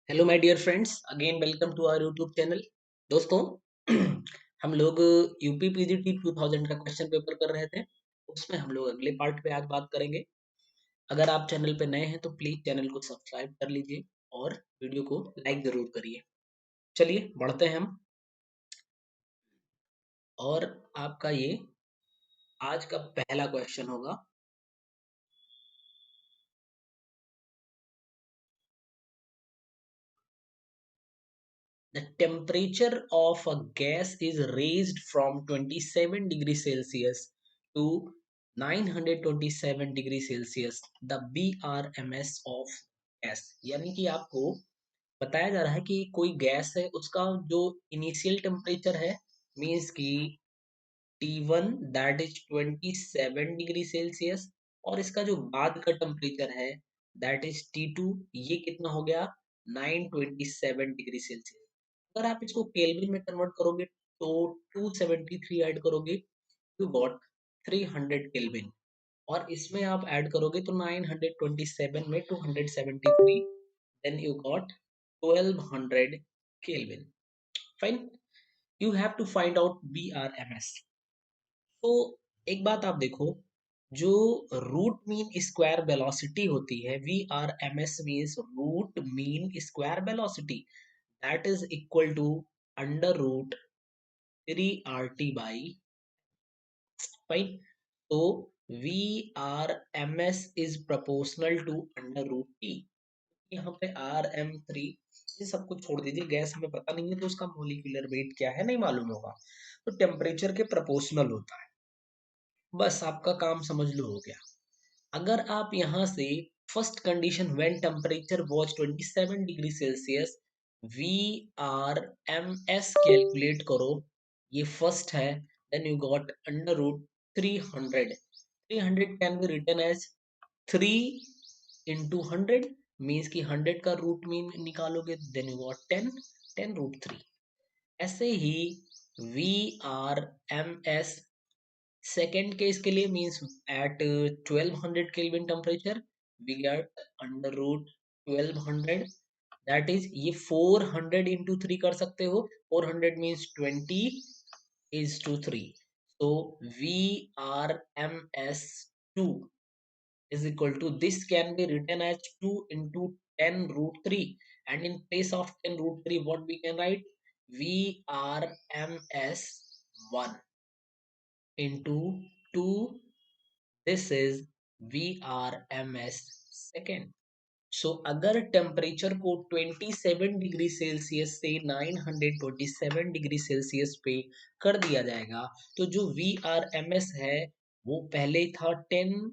Hello my dear friends, again welcome to our YouTube channel. दोस्तों, हम लोग UP PGT 2000 का क्वेश्चन पेपर कर रहे थे। उसमें हम लोग अगले पार्ट पे आज बात करेंगे। अगर आप चैनल पे नए हैं तो प्लीज चैनल को सब्सक्राइब कर लीजिए और वीडियो को लाइक जरूर करिए। चलिए बढ़ते हैं हम। और आपका ये आज का पहला क्वेश्चन होगा। The temperature of a gas is raised from 27 degrees Celsius to 927 degree Celsius. The BRMS of gas, यानी कि आपको बताया जा रहा है कि कोई गैस है, उसका जो इनिशियल टेम्परेचर है मीन्स कि T1 that is 27 degree Celsius, और इसका जो बाद का टेम्परेचर है दैट इज T2, ये कितना हो गया 927 डिग्री सेल्सियस। अगर आप इसको केल्विन में कन्वर्ट करोगे तो 273 ऐड करोगे, यू गॉट 300 केल्विन। और इसमें आप ऐड करोगे तो 927 में 273, then you got 1200 kelvin. Fine, you have to find out BRMS। तो एक बात आप देखो, जो रूट मीन स्क्वायर वेलोसिटी होती है, VRMS means root mean square velocity, that is equal to under root 3RT by 5। तो VRMS is proportional to under root T. यहाँ पे RM3 ये सब कुछ छोड़ दीजिए, गैस हमें पता नहीं है तो उसका मोलिकुलर वेट क्या है नहीं मालूम होगा, तो टेम्परेचर के प्रोपोर्शनल होता है। बस आपका काम समझ लो हो गया। अगर आप यहाँ से first condition when temperature was 27 degree Celsius, VRMS calculate करो, ये फर्स्ट है, then you got under root 300। 300 can be written as 3 into 100, means की 100 का रूट मीन निकालोगे, देन यू गॉट 10, 10 रूट 3। ऐसे ही VRMS सेकेंड केस के लिए means at 1200 kelvin temperature we get under root 1200, that is ये 400 into 3 कर सकते हो, 400 means 20 is to 3, so VRMS 2 is equal to, this can be written as 2 into 10 root 3, and in place of 10 root 3 what we can write, VRMS 1 into 2, this is VRMS second। सो अगर temperature को 27 degree Celsius से 927 degree Celsius पे कर दिया जाएगा, तो जो VRMS है वो पहले था 10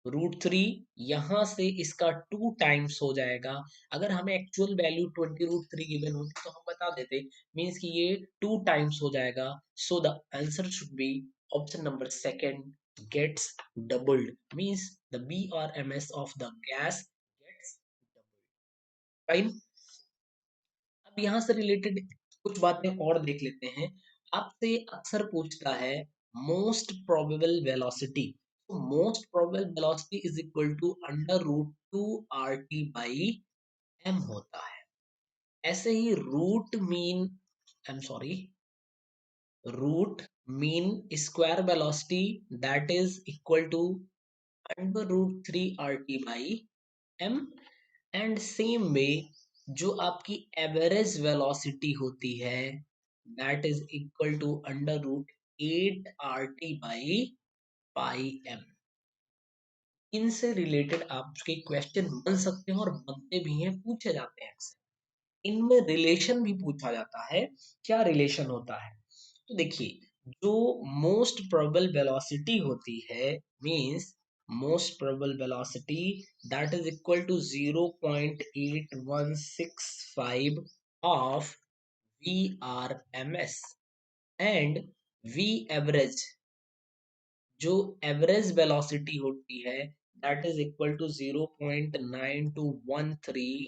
रूट 3, यहाँ से इसका 2 टाइम्स हो जाएगा। अगर हमें एक्चुअल वैल्यू 20 रूट 3 गिवन होती तो हम बता देते, मीन्स कि ये 2 टाइम्स हो जाएगा। So the answer should be option number second, gets doubled, means the BRMS of the gas gets doubled. Fine, अब यहाँ से रिलेटेड कुछ बातें और देख लेते हैं। आपसे अक्सर पूछता है मोस्ट प्रोबेबल वेलोसिटी, तो most probable velocity is equal to under root 2RT by M होता है। ऐसे ही root mean, I am sorry, root mean square velocity that is equal to under root 3RT by M। And same में जो आपकी average velocity होती है that is equal to under root 8RT by pi M। इनसे related आपके question बन सकते हैं और बनते भी हैं, पूछे जाते हैं अक्सर। इनमें रिलेशन भी पूछा जाता है, क्या रिलेशन होता है। तो देखिए, जो मोस्ट प्रोबेबल वेलोसिटी होती है means most probable velocity that is equal to 0.8165 of VRMS, and V average, जो एवरेज वेलोसिटी होती है that is equal to 0.9213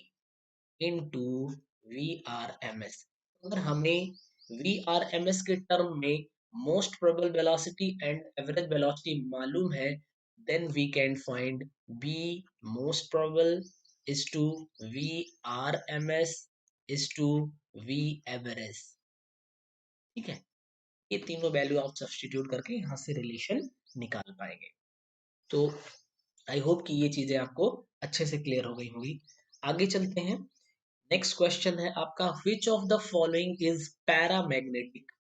into VRMS। अगर हमें VRMS के टर्म में most probable velocity and average velocity मालूम है, then we can find B most probable is to VRMS is to V average। ठीक है, ये तीनों वैल्यू आप सब्स्टिट्यूट करके यहाँ से रिलेशन निकाल पाएंगे। तो आई होप कि ये चीजें आपको अच्छे से क्लियर हो गई होंगी। आगे चलते हैं। नेक्स्ट क्वेश्चन है आपका, which of the following is paramagnetic.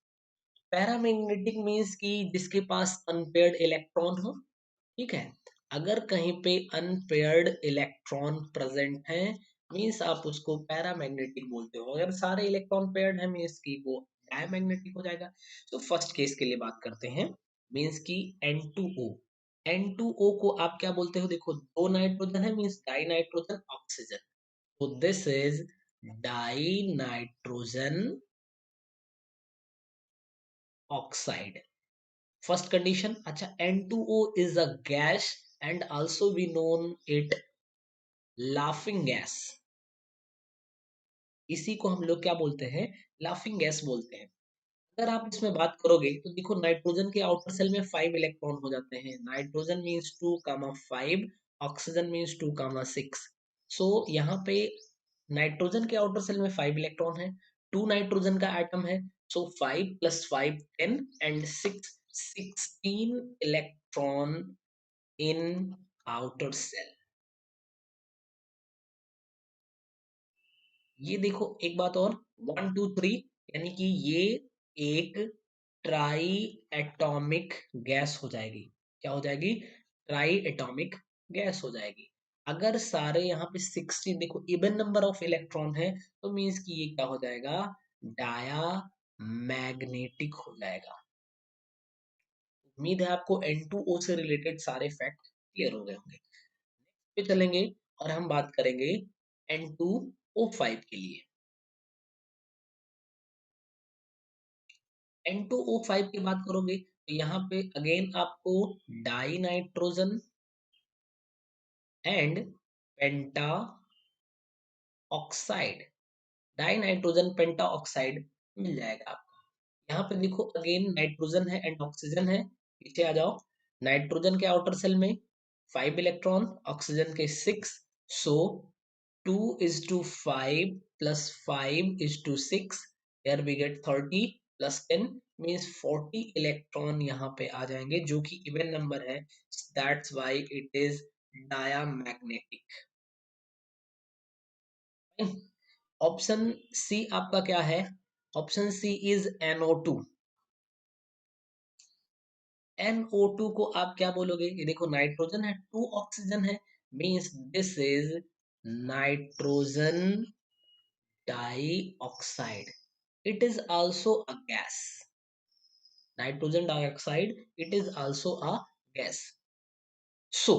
Paramagnetic means कि जिसके पास अनपेयर्ड इलेक्ट्रॉन हो। ठीक है, अगर कहीं पे अनपेयर्ड इलेक्ट्रॉन प्रेजेंट है मीन्स आप उसको पैरामैग्नेटिक बोलते हो। अगर सारे इलेक्ट्रॉन पेयर्ड है मीन्स कि वो डायमैग्नेटिक हो जाएगा। तो फर्स्ट केस के लिए बात करते हैं, मीन्स कि N2O। N2O को आप क्या बोलते हो, देखो दो नाइट्रोजन है मीन्स डाई नाइट्रोजन ऑक्सीजन। तो this is die nitrogen oxide, first condition. अच्छा, N2O is a gas and also we known it laughing gas। इसी को हम लोग क्या बोलते हैं, लाफिंग गैस बोलते हैं। अगर आप इसमें बात करोगे तो देखो नाइट्रोजन के आउटर सेल में 5 इलेक्ट्रॉन हो जाते हैं। Nitrogen means 2,5, oxygen means 2,6। सो यहाँ पे नाइट्रोजन के आउटर सेल में 5 इलेक्ट्रॉन है, 2 नाइट्रोजन का एटम है। So 5 + 5 10 and 6 16 electron in outer shell. ये देखो एक बात और, 1 2 3 यानी कि ये एक ट्राई एटॉमिक गैस हो जाएगी। क्या हो जाएगी, ट्राई एटॉमिक गैस हो जाएगी। अगर सारे यहाँ पे 60 देखो इवन नंबर ऑफ इलेक्ट्रॉन है तो मीन्स कि ये क्या हो जाएगा, डाया मैग्नेटिक हो जाएगा। उम्मीद है आपको N2O से रिलेटेड सारे फैक्ट क्लियर हो गए होंगे। पे चलेंगे और हम बात करेंगे N2O5 के लिए। N2O5 की बात करोगे तो यहाँ पे अगेन आपको dinitrogen and pentoxide, dinitrogen pentoxide मिल जाएगा आपको। यहाँ पे देखो अगेन नाइट्रोजन है एंड ऑक्सीजन है। पीछे आ जाओ, नाइट्रोजन के आउटर सेल में 5 इलेक्ट्रॉन, ऑक्सीजन के 6। सो 2:5 + 5:6, here we get 30 + 10 means 40 electron यहाँ पे आ जाएंगे जो कि इवन नंबर है। That's why it is diamagnetic. Option C आपका क्या है, option C is NO2। NO2 को आप क्या बोलोगे, ये देखो नाइट्रोजन है, 2 ऑक्सीजन है, means this is nitrogen dioxide. It is also a gas, nitrogen dioxide it is also a gas. So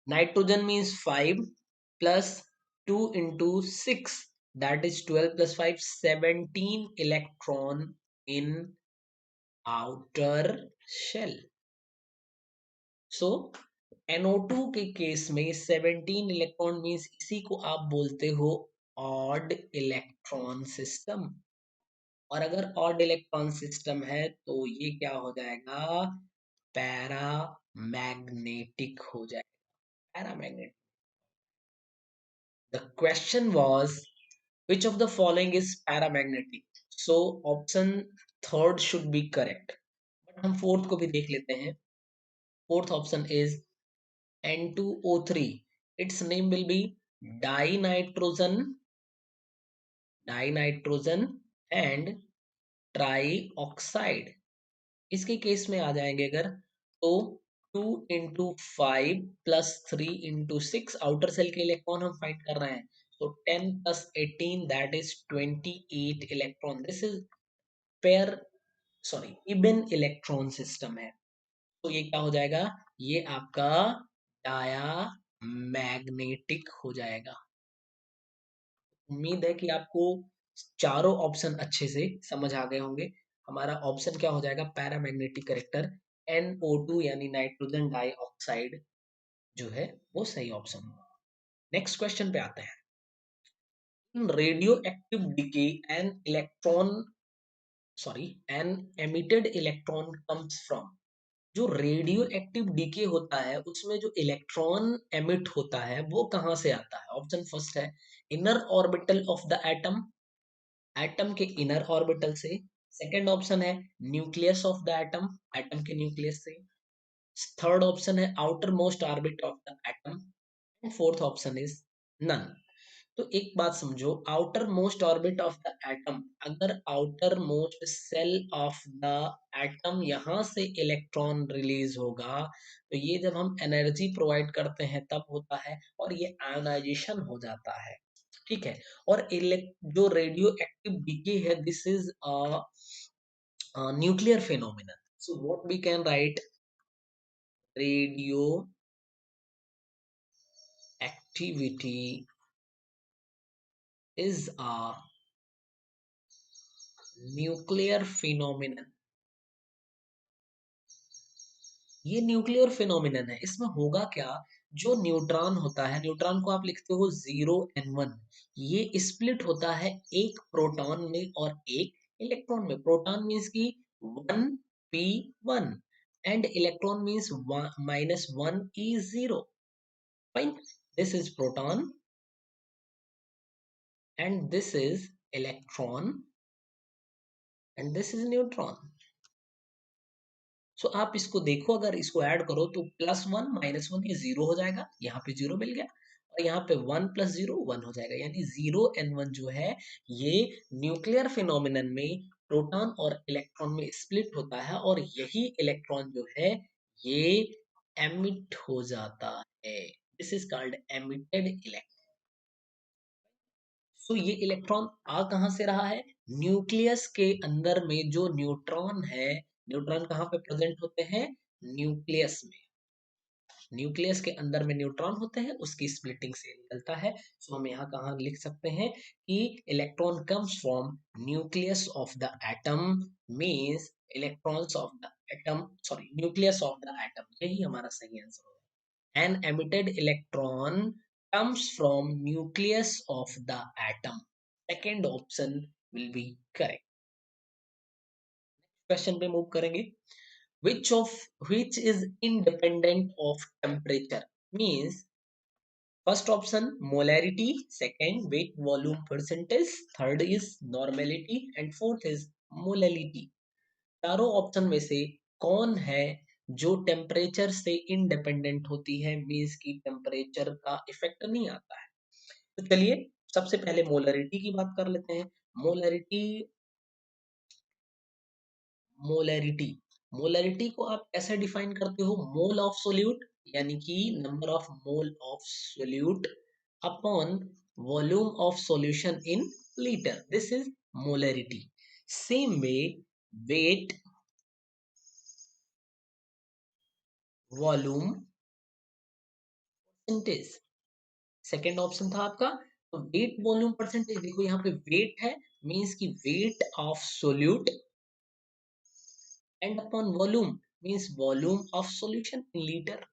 nitrogen means 5 + 2 × 6, that is 12 + 5 17 electron in outer shell। So NO2 के case में 17 electron means इसी को आप बोलते हो odd electron system. और अगर odd electron system है तो ये क्या हो जाएगा, पैरा मैग्नेटिक हो जाएगा, paramagnetic. The question was which of the following is paramagnetic, so option third should be correct, but हम फोर्थ को भी देख लेते हैं। Fourth option is N2O3, its name will be dinitrogen, dinitrogen and trioxide। इसके case में आ जाएंगे अगर तो 2 × 5 + 3 × 6 आउटर सेल के इलेक्ट्रॉन हम फाइंड कर रहे हैं। तो 10 + 18 that is 28 electron. This is pair sorry even electron system है। तो ये क्या हो जाएगा, ये आपका डाया मैग्नेटिक हो जाएगा। उम्मीद है कि आपको चारों ऑप्शन अच्छे से समझ आ गए होंगे। हमारा ऑप्शन क्या हो जाएगा, पैरामैग्नेटिक करेक्टर NO2 यानी नाइट्रोजन डाइऑक्साइड जो है वो सही ऑप्शन होगा। नेक्स्ट क्वेश्चन पे आते हैं। In radioactive decay an electron sorry an emitted electron comes from. जो रेडियो एक्टिव डीके होता है उसमें जो इलेक्ट्रॉन एमिट होता है वो कहाँ से आता है? ऑप्शन फर्स्ट है inner orbital of the atom, atom के इनर ऑर्बिटल से। सेकंड ऑप्शन है nucleus of the atom, atom के न्यूक्लियस से। थर्ड ऑप्शन है outermost orbit of the atom and fourth option is none. तो एक बात समझो, outermost orbit of the atom, अगर outermost shell of the atom यहाँ से इलेक्ट्रॉन रिलीज होगा तो ये जब हम एनर्जी प्रोवाइड करते हैं तब होता है और ये आयोनाइजेशन हो जाता है। ठीक है। और जो रेडियो एक्टिव डीके है this is nuclear phenomena. So what we can write, radio activity is a nuclear phenomenon। ये न्यूक्लियर फिनोमिनन है। इसमें होगा क्या, जो न्यूट्रॉन होता है, न्यूट्रॉन को आप लिखते हो 0 and 1, ये स्प्लिट होता है एक प्रोटॉन में और एक इलेक्ट्रॉन में। प्रोटॉन मीन्स की 1p1 and electron means -1e0। Fine, this is proton and this is electron and this is neutron। सो आप इसको देखो, अगर इसको ऐड करो तो +1 -1 ये 0 हो जाएगा, यहाँ पे 0 मिल गया, और यहाँ पे 1 + 0 1 हो जाएगा। यानी 0 and 1 जो है ये न्यूक्लियर फिनोमिनन में प्रोटॉन और इलेक्ट्रॉन में स्प्लिट होता है और यही इलेक्ट्रॉन जो है ये एमिट हो जाता है। This is called emitted electron. So ये इलेक्ट्रॉन आ कहां से रहा है, न्यूक्लियस के अंदर में जो न्यूट्रॉन है, न्यूट्रॉन कहाँ पे प्रेजेंट होते हैं, न्यूक्लियस में। न्यूक्लियस के अंदर में न्यूट्रॉन होते हैं, उसकी स्प्लिटिंग से निकलता है। सो हम यहाँ कहाँ लिख सकते हैं कि electron comes from nucleus of the atom, means electrons of the atom, sorry nucleus of the atom, यही हमारा सही आंसर होगा। An emitted electron comes from nucleus of the atom। Second option will be correct। Question पे move करेंगे। Which is independent of temperature? Means first option molarity, second weight volume percentage, third is normality and fourth is molality। चारों option में से कौन है जो temperature से independent होती है, मींस की टेम्परेचर का इफेक्ट नहीं आता है? तो चलिए सबसे पहले मोलरिटी की बात कर लेते हैं। मोलरिटी, मोलरिटी, मोलरिटी को आप कैसे डिफाइन करते हो, मोल ऑफ सोल्यूट यानी कि number of mole of solute upon volume of solution in litre, this is molarity. Same way weight volume percentage, second option था आपका। तो वेट वॉल्यूम परसेंटेज, देखो यहाँ पे वेट है, मींस की weight of solute and upon volume means volume of solution in litre.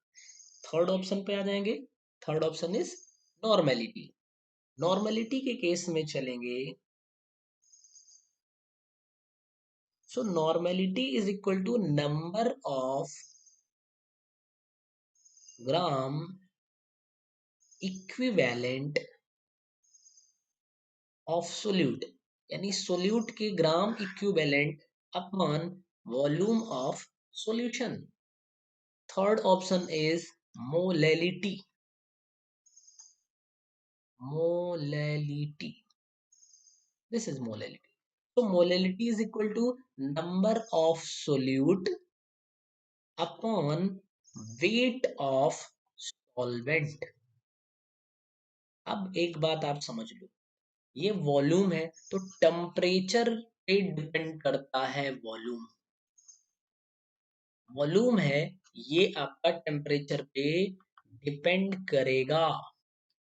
Third option पे आ जाएंगे। Third option is normality. Normality के केस में चलेंगे। So normality is equal to number of gram equivalent of solute, यानी solute के gram equivalent upon volume of solution. Third option is molality. Molality, this is molality. तो molality is equal to number of solute upon weight of solvent. अब एक बात आप समझ लो, ये volume है तो टेम्परेचर पे डिपेंड करता है। वॉल्यूम, वॉल्यूम है ये आपका टेम्परेचर पे डिपेंड करेगा।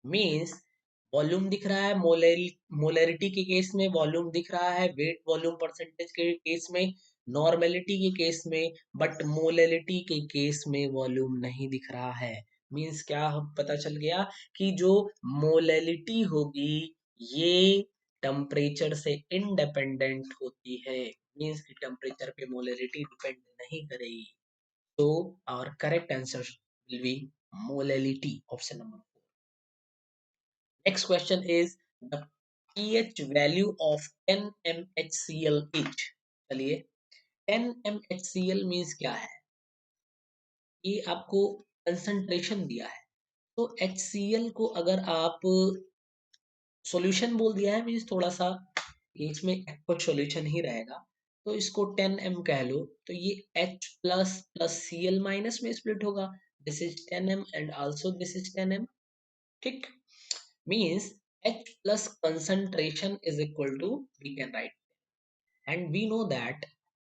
मींस वॉल्यूम दिख रहा है, मोलरिटी के केस में वॉल्यूम दिख रहा है, वेट वॉल्यूम परसेंटेज के केस में, नॉर्मेलिटी के केस में, बट मोलरिटी के केस में वॉल्यूम नहीं दिख रहा है। मींस क्या पता चल गया कि जो मोलरिटी होगी ये टेम्परेचर से इंडिपेंडेंट होती है, मींस कि टेम्परेचर पे मोलरिटी डिपेंड नहीं करेगी। So our correct answer will be molality, option number 4. Next question is the pH value of 10 MHCl is. चलिए 10 MHCl मीन्स क्या है, ये आपको कंसंट्रेशन दिया है। तो HCl को अगर आप सॉल्यूशन बोल दिया है मीन्स थोड़ा सा ये इसमें एक्वस सॉल्यूशन ही रहेगा, तो इसको 10 m कह लो, तो ये H plus plus Cl minus में स्प्लिट होगा, this is 10 m and also this is 10 m, ठीक। Means H plus concentration is equal to, we can write, and we know that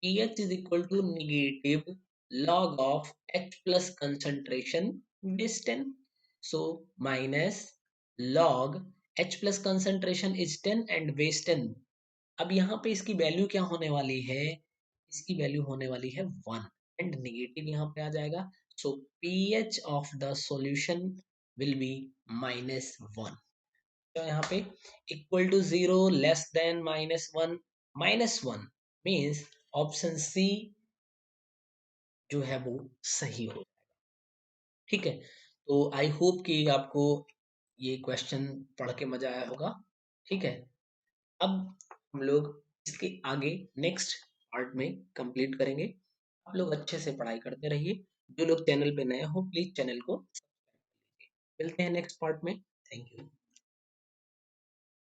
pH is equal to negative log of H plus concentration base 10. So minus log H plus concentration is 10 and base 10. अब यहाँ पे इसकी value क्या होने वाली है, इसकी value होने वाली है 1 एंड नेगेटिव यहाँ पे आ जाएगा, सो pH of the solution will be -1। तो यहाँ पे equal to 0, less than -1, -1 means option C जो है वो सही हो, ठीक है। तो आई होप कि आपको ये क्वेश्चन पढ़ के मजा आया होगा, ठीक है। अब हम लोग इसके आगे नेक्स्ट पार्ट में कंप्लीट करेंगे। आप लोग अच्छे से पढ़ाई करते रहिए, जो लोग चैनल पे नए हो प्लीज चैनल को, मिलते हैं नेक्स्ट पार्ट में, थैंक यू।